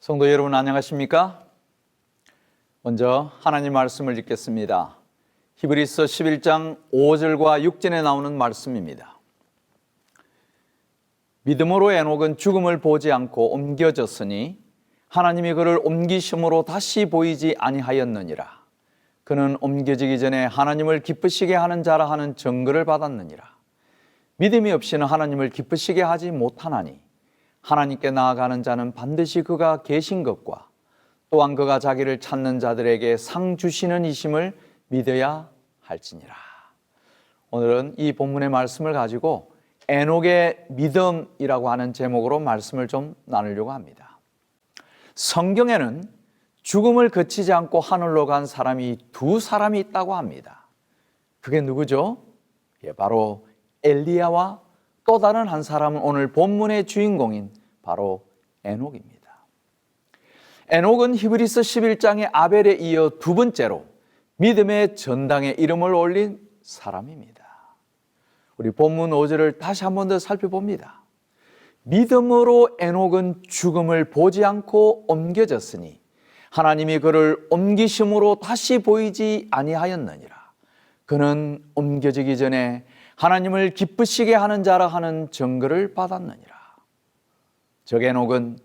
성도 여러분 안녕하십니까? 먼저 하나님 말씀을 읽겠습니다. 히브리서 11장 5절과 6절에 나오는 말씀입니다. 믿음으로 에녹은 죽음을 보지 않고 옮겨졌으니 하나님이 그를 옮기심으로 다시 보이지 아니하였느니라. 그는 옮겨지기 전에 하나님을 기쁘시게 하는 자라 하는 증거를 받았느니라. 믿음이 없이는 하나님을 기쁘시게 하지 못하나니 하나님께 나아가는 자는 반드시 그가 계신 것과 또한 그가 자기를 찾는 자들에게 상 주시는 이심을 믿어야 할지니라. 오늘은 이 본문의 말씀을 가지고 에녹의 믿음이라고 하는 제목으로 말씀을 좀 나누려고 합니다. 성경에는 죽음을 거치지 않고 하늘로 간 사람이 두 사람이 있다고 합니다. 그게 누구죠? 바로 엘리야와 또 다른 한 사람은 오늘 본문의 주인공인 바로 에녹입니다. 에녹은 히브리서 11장의 아벨에 이어 두 번째로 믿음의 전당에 이름을 올린 사람입니다. 우리 본문 5절을 다시 한 번 더 살펴봅니다. 믿음으로 에녹은 죽음을 보지 않고 옮겨졌으니 하나님이 그를 옮기심으로 다시 보이지 아니하였느니라. 그는 옮겨지기 전에 하나님을 기쁘시게 하는 자라 하는 증거를 받았느니라. 저 에녹은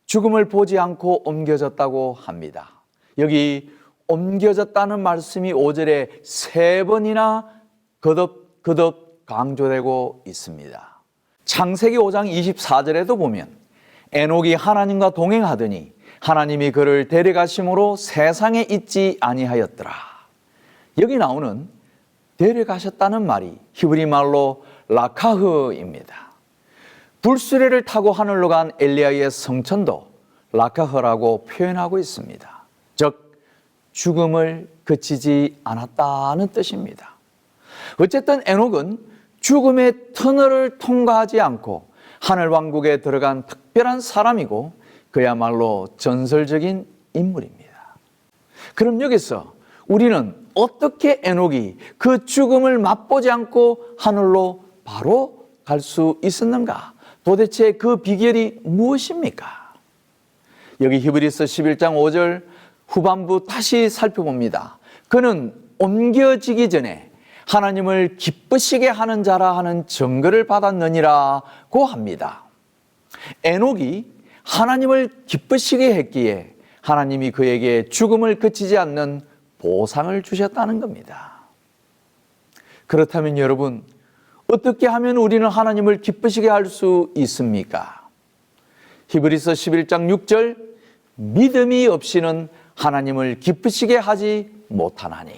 죽음을 보지 않고 옮겨졌다고 합니다. 여기 옮겨졌다는 말씀이 5절에 세 번이나 거듭 강조되고 있습니다. 창세기 5장 24절에도 보면 에녹이 하나님과 동행하더니 하나님이 그를 데려가심으로 세상에 있지 아니하였더라. 여기 나오는 데려가셨다는 말이 히브리 말로 라카흐입니다. 불수레를 타고 하늘로 간 엘리야의 성천도 라카흐라고 표현하고 있습니다. 즉 죽음을 거치지 않았다는 뜻입니다. 어쨌든 에녹은 죽음의 터널을 통과하지 않고 하늘왕국에 들어간 특별한 사람이고 그야말로 전설적인 인물입니다. 그럼 여기서 우리는 어떻게 에녹이 그 죽음을 맛보지 않고 하늘로 바로 갈 수 있었는가? 도대체 그 비결이 무엇입니까? 여기 히브리서 11장 5절 후반부 다시 살펴봅니다. 그는 옮겨지기 전에 하나님을 기쁘시게 하는 자라 하는 증거를 받았느니라고 합니다. 에녹이 하나님을 기쁘시게 했기에 하나님이 그에게 죽음을 그치지 않는 보상을 주셨다는 겁니다. 그렇다면 여러분, 어떻게 하면 우리는 하나님을 기쁘시게 할 수 있습니까? 히브리서 11장 6절 믿음이 없이는 하나님을 기쁘시게 하지 못하나니.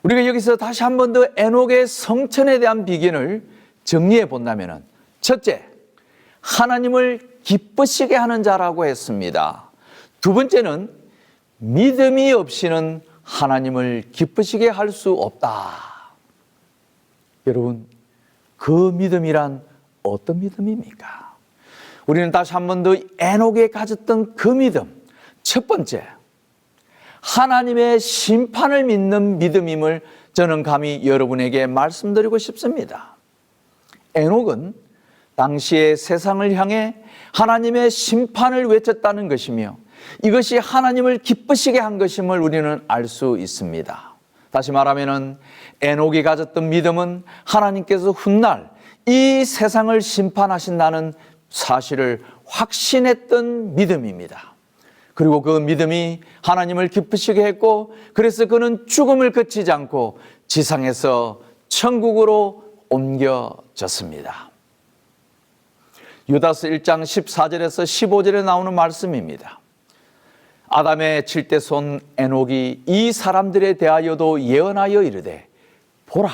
우리가 여기서 다시 한 번 더 에녹의 성천에 대한 비견을 정리해 본다면 첫째, 하나님을 기쁘시게 하는 자라고 했습니다. 두 번째는 믿음이 없이는 하나님을 기쁘시게 할 수 없다. 여러분, 그 믿음이란 어떤 믿음입니까? 우리는 다시 한 번 더 에녹에 가졌던 그 믿음. 첫 번째, 하나님의 심판을 믿는 믿음임을 저는 감히 여러분에게 말씀드리고 싶습니다. 에녹은 당시의 세상을 향해 하나님의 심판을 외쳤다는 것이며 이것이 하나님을 기쁘시게 한 것임을 우리는 알 수 있습니다. 다시 말하면 에녹이 가졌던 믿음은 하나님께서 훗날 이 세상을 심판하신다는 사실을 확신했던 믿음입니다. 그리고 그 믿음이 하나님을 기쁘시게 했고 그래서 그는 죽음을 거치지 않고 지상에서 천국으로 옮겨졌습니다. 유다서 1장 14절에서 15절에 나오는 말씀입니다. 아담의 7대 손 에녹이 이 사람들에 대하여도 예언하여 이르되 보라,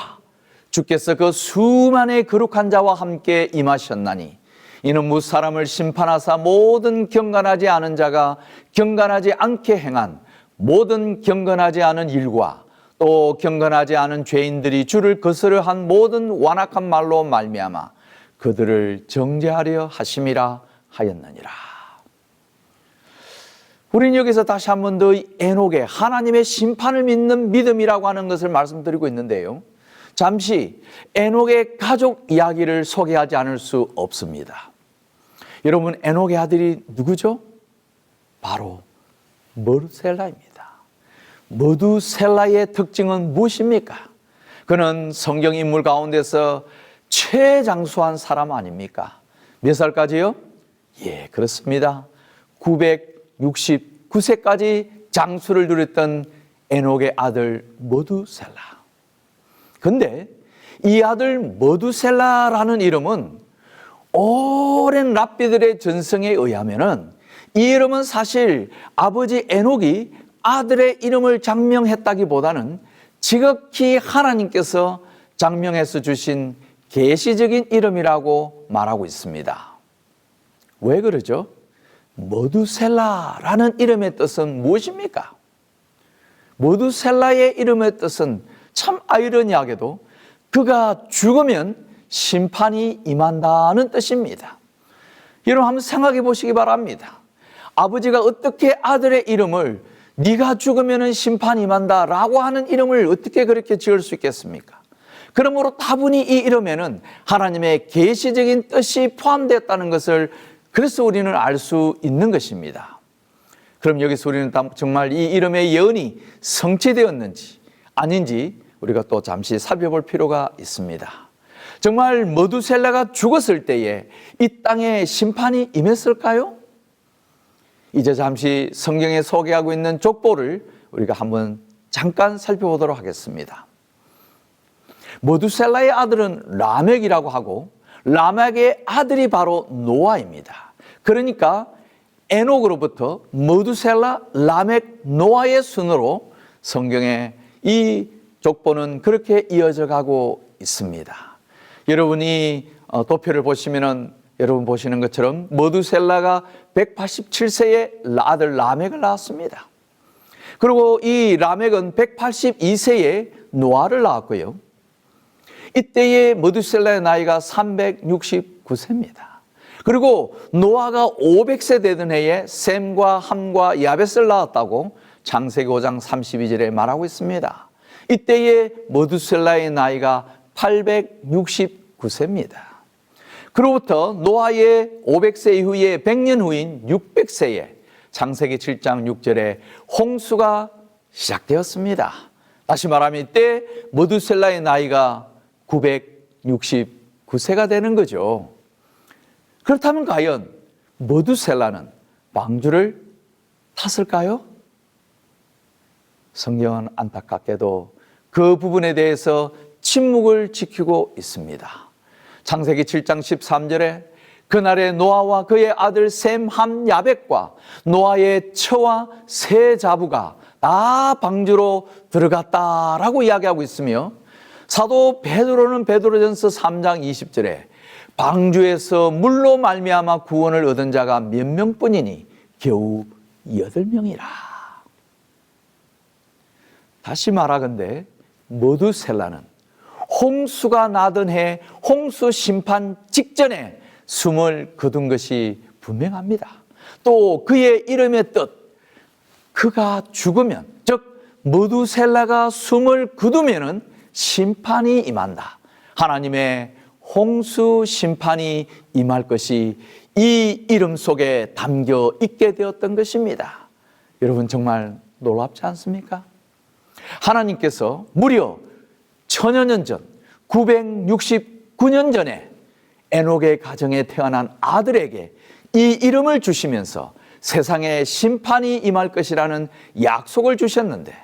주께서 그 수만의 거룩한 자와 함께 임하셨나니 이는 무사람을 심판하사 모든 경건하지 않은 자가 경건하지 않게 행한 모든 경건하지 않은 일과 또 경건하지 않은 죄인들이 주를 거스려 한 모든 완악한 말로 말미암아 그들을 정죄하려 하심이라 하였느니라. 우리는 여기서 다시 한 번 더 에녹의 하나님의 심판을 믿는 믿음이라고 하는 것을 말씀드리고 있는데요. 잠시 에녹의 가족 이야기를 소개하지 않을 수 없습니다. 여러분, 에녹의 아들이 누구죠? 바로 머두셀라입니다. 머두셀라의 특징은 무엇입니까? 그는 성경 인물 가운데서 최장수한 사람 아닙니까? 몇 살까지요? 예, 그렇습니다. 969세까지 장수를 누렸던 에녹의 아들 머두셀라. 근데 이 아들 머두셀라라는 이름은 오랜 랍비들의 전승에 의하면은 이 이름은 사실 아버지 에녹이 아들의 이름을 장명했다기보다는 지극히 하나님께서 장명해서 주신 계시적인 이름이라고 말하고 있습니다. 왜 그러죠? 머두셀라라는 이름의 뜻은 무엇입니까? 머두셀라의 이름의 뜻은 참 아이러니하게도 그가 죽으면 심판이 임한다는 뜻입니다. 여러분 한번 생각해 보시기 바랍니다. 아버지가 어떻게 아들의 이름을 네가 죽으면 심판이 임한다 라고 하는 이름을 어떻게 그렇게 지을 수 있겠습니까? 그러므로 다분히 이 이름에는 하나님의 계시적인 뜻이 포함되었다는 것을 그래서 우리는 알 수 있는 것입니다. 그럼 여기서 우리는 정말 이 이름의 예언이 성취되었는지 아닌지 우리가 또 잠시 살펴볼 필요가 있습니다. 정말 머두셀라가 죽었을 때에 이 땅에 심판이 임했을까요? 이제 잠시 성경에 소개하고 있는 족보를 우리가 한번 잠깐 살펴보도록 하겠습니다. 머두셀라의 아들은 라멕이라고 하고 라멕의 아들이 바로 노아입니다. 그러니까 에녹으로부터 머두셀라, 라멕, 노아의 순으로 성경에 이 족보는 그렇게 이어져 가고 있습니다. 여러분이 도표를 보시면은 여러분 보시는 것처럼 머두셀라가 187세에 아들 라멕을 낳았습니다. 그리고 이 라멕은 182세에 노아를 낳았고요. 이때의 머두셀라의 나이가 369세입니다. 그리고 노아가 500세 되던 해에 셈과 함과 야벳을 낳았다고 창세기 5장 32절에 말하고 있습니다. 이때의 머두셀라의 나이가 869세입니다. 그로부터 노아의 500세 이후에 100년 후인 600세에 창세기 7장 6절에 홍수가 시작되었습니다. 다시 말하면 이때 머두셀라의 나이가 969세가 되는 거죠. 그렇다면 과연 머두셀라는 방주를 탔을까요? 성경은 안타깝게도 그 부분에 대해서 침묵을 지키고 있습니다. 창세기 7장 13절에 그날에 노아와 그의 아들 셈, 함, 야벳과 노아의 처와 세 자부가 다 방주로 들어갔다라고 이야기하고 있으며 사도 베드로는 베드로전서 3장 20절에 방주에서 물로 말미암아 구원을 얻은 자가 몇 명뿐이니 겨우 8명이라. 다시 말하건대 머두셀라는 홍수가 나던 해 홍수 심판 직전에 숨을 거둔 것이 분명합니다. 또 그의 이름의 뜻, 그가 죽으면, 즉 머두셀라가 숨을 거두면은 심판이 임한다. 하나님의 홍수 심판이 임할 것이 이 이름 속에 담겨 있게 되었던 것입니다. 여러분 정말 놀랍지 않습니까? 하나님께서 무려 천여 년 전, 969년 전에 에녹의 가정에 태어난 아들에게 이 이름을 주시면서 세상에 심판이 임할 것이라는 약속을 주셨는데,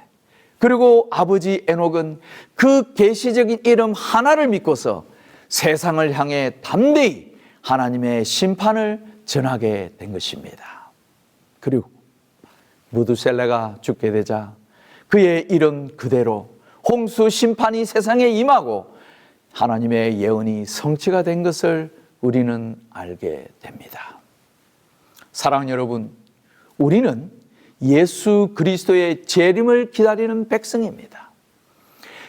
그리고 아버지 에녹은 그 계시적인 이름 하나를 믿고서 세상을 향해 담대히 하나님의 심판을 전하게 된 것입니다. 그리고 무두셀라가 죽게 되자 그의 이름 그대로 홍수 심판이 세상에 임하고 하나님의 예언이 성취가 된 것을 우리는 알게 됩니다. 사랑하는 여러분, 우리는 예수 그리스도의 재림을 기다리는 백성입니다.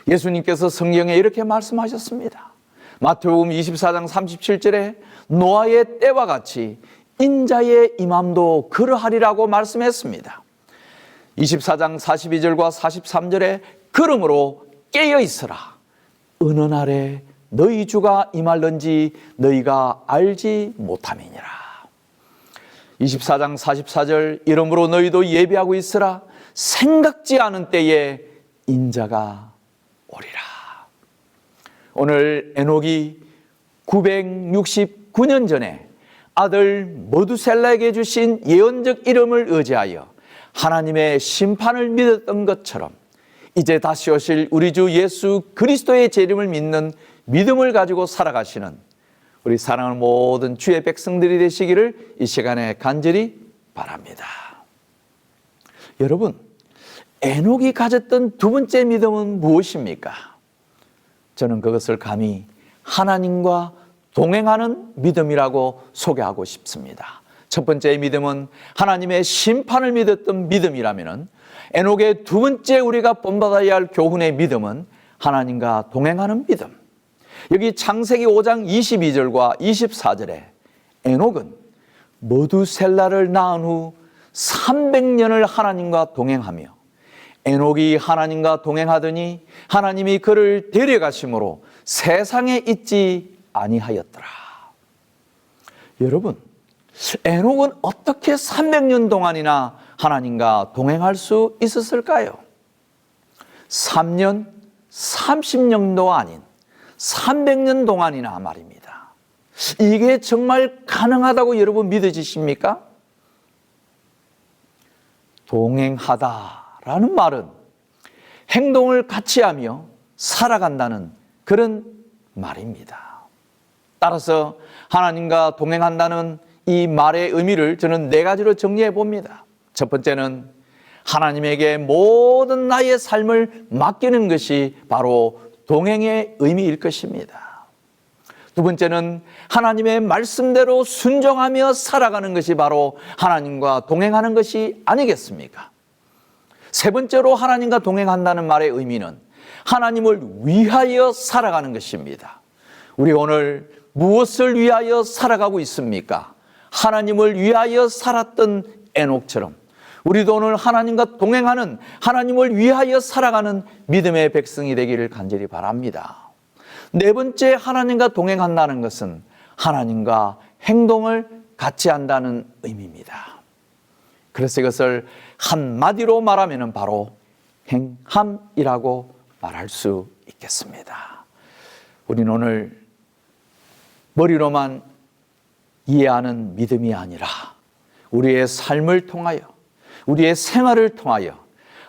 예수님께서 성경에 이렇게 말씀하셨습니다. 마태복음 24장 37절에 노아의 때와 같이 인자의 임함도 그러하리라고 말씀했습니다. 24장 42절과 43절에 그러므로 깨어 있으라. 어느 날에 너희 주가 임할런지 너희가 알지 못함이니라. 24장 44절 이러므로 너희도 예비하고 있으라 생각지 않은 때에 인자가 오리라. 오늘 에녹이 969년 전에 아들 모두셀라에게 주신 예언적 이름을 의지하여 하나님의 심판을 믿었던 것처럼 이제 다시 오실 우리 주 예수 그리스도의 재림을 믿는 믿음을 가지고 살아가시는 우리 사랑하는 모든 주의 백성들이 되시기를 이 시간에 간절히 바랍니다. 여러분, 에녹이 가졌던 두 번째 믿음은 무엇입니까? 저는 그것을 감히 하나님과 동행하는 믿음이라고 소개하고 싶습니다. 첫 번째 믿음은 하나님의 심판을 믿었던 믿음이라면 에녹의 두 번째 우리가 본받아야 할 교훈의 믿음은 하나님과 동행하는 믿음. 여기 창세기 5장 22절과 24절에 에녹은 모두셀라를 낳은 후 300년을 하나님과 동행하며 에녹이 하나님과 동행하더니 하나님이 그를 데려가심으로 세상에 있지 아니하였더라. 여러분, 에녹은 어떻게 300년 동안이나 하나님과 동행할 수 있었을까요? 3년, 30년도 아닌 300년 동안이나 말입니다. 이게 정말 가능하다고 여러분 믿어지십니까? 동행하다라는 말은 행동을 같이 하며 살아간다는 그런 말입니다. 따라서 하나님과 동행한다는 이 말의 의미를 저는 네 가지로 정리해 봅니다. 첫 번째는 하나님에게 모든 나의 삶을 맡기는 것이 바로 동행의 의미일 것입니다. 두 번째는 하나님의 말씀대로 순종하며 살아가는 것이 바로 하나님과 동행하는 것이 아니겠습니까? 세 번째로 하나님과 동행한다는 말의 의미는 하나님을 위하여 살아가는 것입니다. 우리 오늘 무엇을 위하여 살아가고 있습니까? 하나님을 위하여 살았던 에녹처럼 우리도 오늘 하나님과 동행하는, 하나님을 위하여 살아가는 믿음의 백성이 되기를 간절히 바랍니다. 네 번째, 하나님과 동행한다는 것은 하나님과 행동을 같이 한다는 의미입니다. 그래서 이것을 한마디로 말하면 바로 행함이라고 말할 수 있겠습니다. 우리는 오늘 머리로만 이해하는 믿음이 아니라 우리의 삶을 통하여, 우리의 생활을 통하여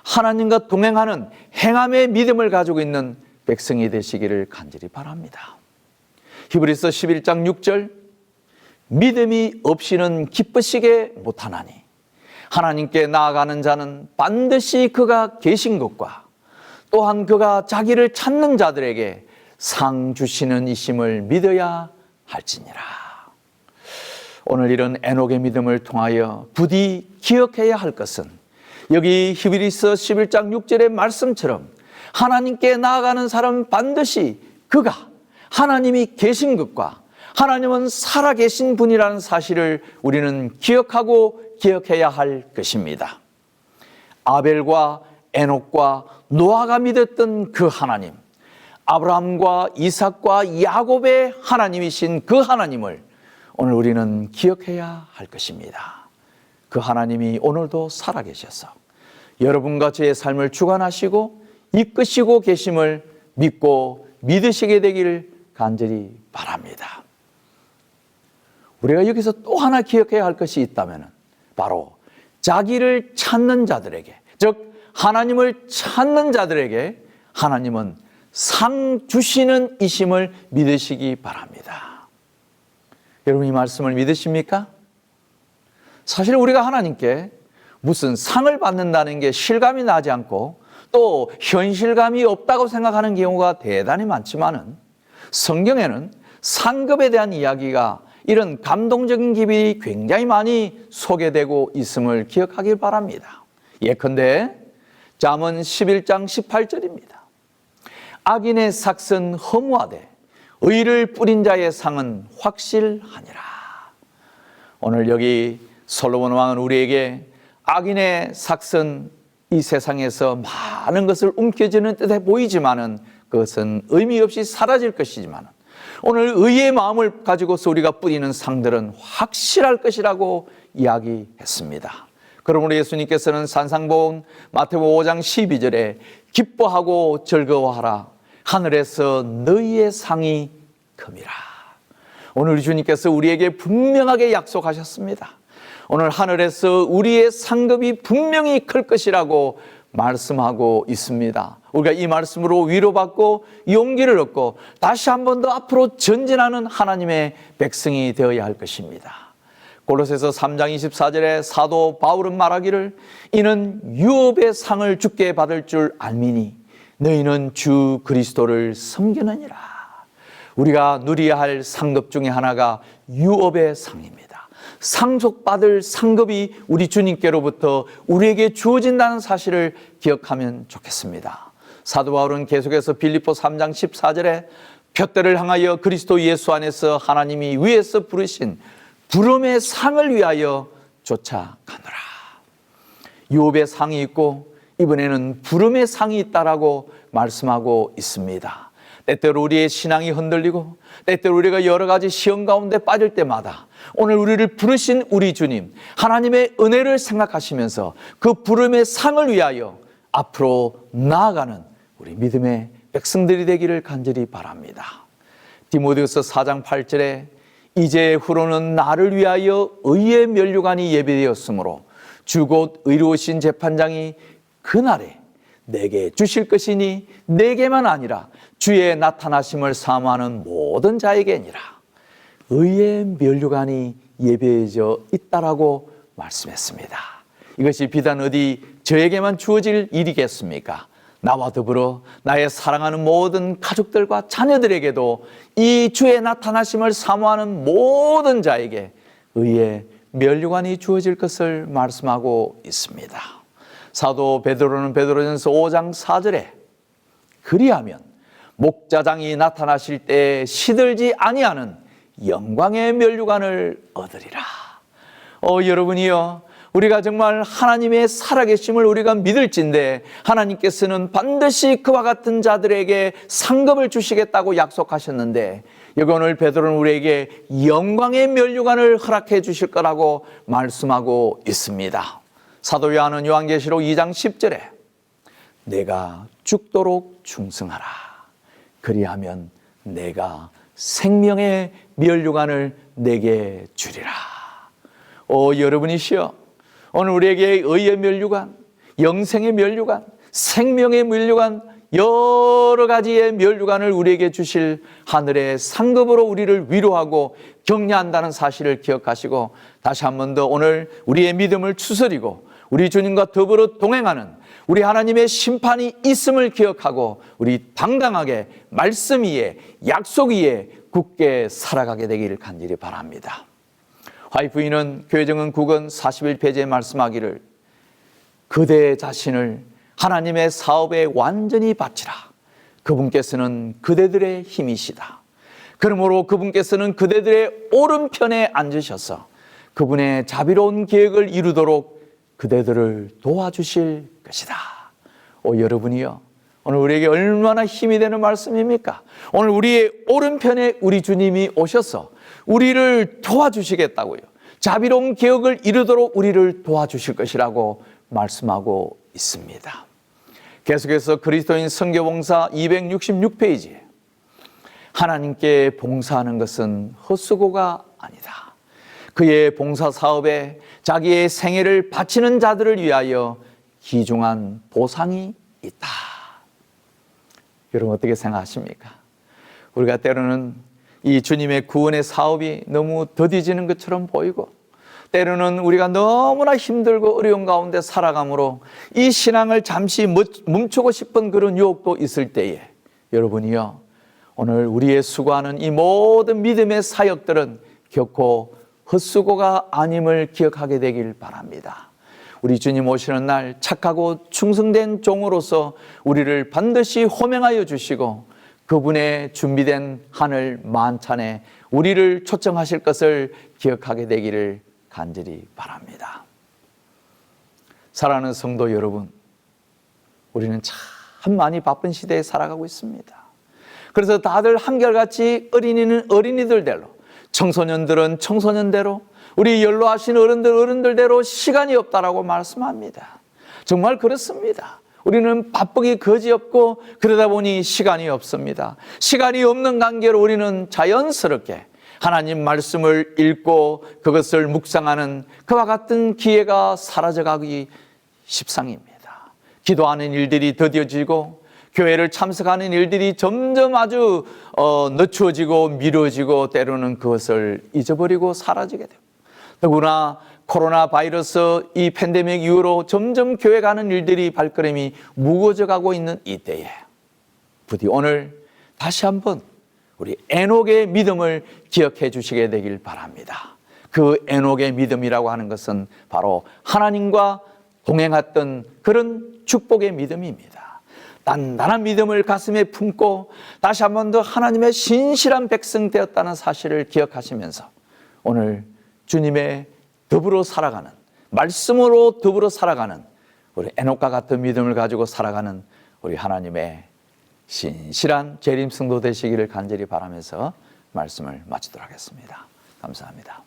하나님과 동행하는 행함의 믿음을 가지고 있는 백성이 되시기를 간절히 바랍니다. 히브리서 11장 6절, 믿음이 없이는 기쁘시게 못하나니 하나님께 나아가는 자는 반드시 그가 계신 것과 또한 그가 자기를 찾는 자들에게 상 주시는 이심을 믿어야 할지니라. 오늘 이런 에녹의 믿음을 통하여 부디 기억해야 할 것은 여기 히브리서 11장 6절의 말씀처럼 하나님께 나아가는 사람은 반드시 그가 하나님이 계신 것과 하나님은 살아계신 분이라는 사실을 우리는 기억하고 기억해야 할 것입니다. 아벨과 에녹과 노아가 믿었던 그 하나님, 아브라함과 이삭과 야곱의 하나님이신 그 하나님을 오늘 우리는 기억해야 할 것입니다. 그 하나님이 오늘도 살아계셔서 여러분과 저의 삶을 주관하시고 이끄시고 계심을 믿고 믿으시게 되기를 간절히 바랍니다. 우리가 여기서 또 하나 기억해야 할 것이 있다면 바로 자기를 찾는 자들에게, 즉 하나님을 찾는 자들에게 하나님은 상 주시는 이심을 믿으시기 바랍니다. 여러분, 이 말씀을 믿으십니까? 사실 우리가 하나님께 무슨 상을 받는다는 게 실감이 나지 않고 또 현실감이 없다고 생각하는 경우가 대단히 많지만은 성경에는 상급에 대한 이야기가 이런 감동적인 기밀이 굉장히 많이 소개되고 있음을 기억하길 바랍니다. 예컨대 잠언 11장 18절입니다. 악인의 삭은 허무하되 의를 뿌린 자의 상은 확실하니라. 오늘 여기 솔로몬 왕은 우리에게 악인의 삭은 이 세상에서 많은 것을 움켜쥐는 듯해 보이지만은 그것은 의미 없이 사라질 것이지만 오늘 의의 마음을 가지고서 우리가 뿌리는 상들은 확실할 것이라고 이야기했습니다. 그러므로 예수님께서는 산상보훈 마태복음 5장 12절에 기뻐하고 즐거워하라 하늘에서 너희의 상이 큼이라. 오늘 우리 주님께서 우리에게 분명하게 약속하셨습니다. 오늘 하늘에서 우리의 상급이 분명히 클 것이라고 말씀하고 있습니다. 우리가 이 말씀으로 위로받고 용기를 얻고 다시 한 번 더 앞으로 전진하는 하나님의 백성이 되어야 할 것입니다. 골로새서 3장 24절에 사도 바울은 말하기를 이는 유업의 상을 주께 받을 줄 알미니 너희는 주 그리스도를 섬기느니라. 우리가 누려야 할 상급 중에 하나가 유업의 상입니다. 상속받을 상급이 우리 주님께로부터 우리에게 주어진다는 사실을 기억하면 좋겠습니다. 사도 바울은 계속해서 빌립보 3장 14절에 푯대를 향하여 그리스도 예수 안에서 하나님이 위에서 부르신 부름의 상을 위하여 쫓아가노라. 유업의 상이 있고 이번에는 부름의 상이 있다라고 말씀하고 있습니다. 때때로 우리의 신앙이 흔들리고 때때로 우리가 여러 가지 시험 가운데 빠질 때마다 오늘 우리를 부르신 우리 주님 하나님의 은혜를 생각하시면서 그 부름의 상을 위하여 앞으로 나아가는 우리 믿음의 백성들이 되기를 간절히 바랍니다. 디모데후서 4장 8절에 이제 후로는 나를 위하여 의의 면류관이 예비되었으므로 주 곧 의로우신 재판장이 그날에 내게 주실 것이니 내게만 아니라 주의 나타나심을 사모하는 모든 자에게니라. 의의 면류관이 예배해져 있다라고 말씀했습니다. 이것이 비단 어디 저에게만 주어질 일이겠습니까? 나와 더불어 나의 사랑하는 모든 가족들과 자녀들에게도 이 주의 나타나심을 사모하는 모든 자에게 의의 면류관이 주어질 것을 말씀하고 있습니다. 사도 베드로는 베드로전서 5장 4절에 그리하면 목자장이 나타나실 때 시들지 아니하는 영광의 면류관을 얻으리라. 여러분이요, 우리가 정말 하나님의 살아계심을 우리가 믿을진데 하나님께서는 반드시 그와 같은 자들에게 상급을 주시겠다고 약속하셨는데 여기 오늘 베드로는 우리에게 영광의 면류관을 허락해 주실 거라고 말씀하고 있습니다. 사도 요한은 요한계시록 2장 10절에 내가 죽도록 충성하라. 그리하면 내가 생명의 면류관을 내게 주리라. 여러분이시여, 오늘 우리에게 의의 면류관, 영생의 면류관, 생명의 면류관, 여러 가지의 면류관을 우리에게 주실 하늘의 상급으로 우리를 위로하고 격려한다는 사실을 기억하시고 다시 한 번 더 오늘 우리의 믿음을 추스리고 우리 주님과 더불어 동행하는 우리 하나님의 심판이 있음을 기억하고 우리 당당하게 말씀 위에 약속 위에 굳게 살아가게 되기를 간절히 바랍니다. 화이프인은 교회정은 9권 41페이지에 말씀하기를 그대 자신을 하나님의 사업에 완전히 바치라. 그분께서는 그대들의 힘이시다. 그러므로 그분께서는 그대들의 오른편에 앉으셔서 그분의 자비로운 계획을 이루도록 그대들을 도와주실 것이다. 여러분이요, 오늘 우리에게 얼마나 힘이 되는 말씀입니까? 오늘 우리의 오른편에 우리 주님이 오셔서 우리를 도와주시겠다고요. 자비로운 계획을 이루도록 우리를 도와주실 것이라고 말씀하고 있습니다. 계속해서 그리스도인 선교봉사 266페이지에 하나님께 봉사하는 것은 헛수고가 아니다. 그의 봉사사업에 자기의 생애를 바치는 자들을 위하여 귀중한 보상이 있다. 여러분 어떻게 생각하십니까? 우리가 때로는 이 주님의 구원의 사업이 너무 더디지는 것처럼 보이고 때로는 우리가 너무나 힘들고 어려운 가운데 살아감으로 이 신앙을 잠시 멈추고 싶은 그런 유혹도 있을 때에 여러분이요, 오늘 우리의 수고하는 이 모든 믿음의 사역들은 결코 헛수고가 아님을 기억하게 되길 바랍니다. 우리 주님 오시는 날 착하고 충성된 종으로서 우리를 반드시 호명하여 주시고 그분의 준비된 하늘 만찬에 우리를 초청하실 것을 기억하게 되기를 간절히 바랍니다. 사랑하는 성도 여러분, 우리는 참 많이 바쁜 시대에 살아가고 있습니다. 그래서 다들 한결같이 어린이는 어린이들대로, 청소년들은 청소년대로, 우리 연로하신 어른들대로 시간이 없다라고 말씀합니다. 정말 그렇습니다. 우리는 바쁘기 거지없고 그러다 보니 시간이 없습니다. 시간이 없는 관계로 우리는 자연스럽게 하나님 말씀을 읽고 그것을 묵상하는 그와 같은 기회가 사라져가기 십상입니다. 기도하는 일들이 더뎌지고 교회를 참석하는 일들이 점점 아주 늦춰지고 미뤄지고 때로는 그것을 잊어버리고 사라지게 됩니다. 더구나 코로나 바이러스 이 팬데믹 이후로 점점 교회 가는 일들이 발걸음이 무거워져 가고 있는 이때에 부디 오늘 다시 한번 우리 에녹의 믿음을 기억해 주시게 되길 바랍니다. 그 에녹의 믿음이라고 하는 것은 바로 하나님과 동행했던 그런 축복의 믿음입니다. 단단한 믿음을 가슴에 품고 다시 한 번 더 하나님의 신실한 백성 되었다는 사실을 기억하시면서 오늘 주님의 더불어 살아가는, 말씀으로 더불어 살아가는 우리 에녹과 같은 믿음을 가지고 살아가는 우리 하나님의 신실한 재림 성도 되시기를 간절히 바라면서 말씀을 마치도록 하겠습니다. 감사합니다.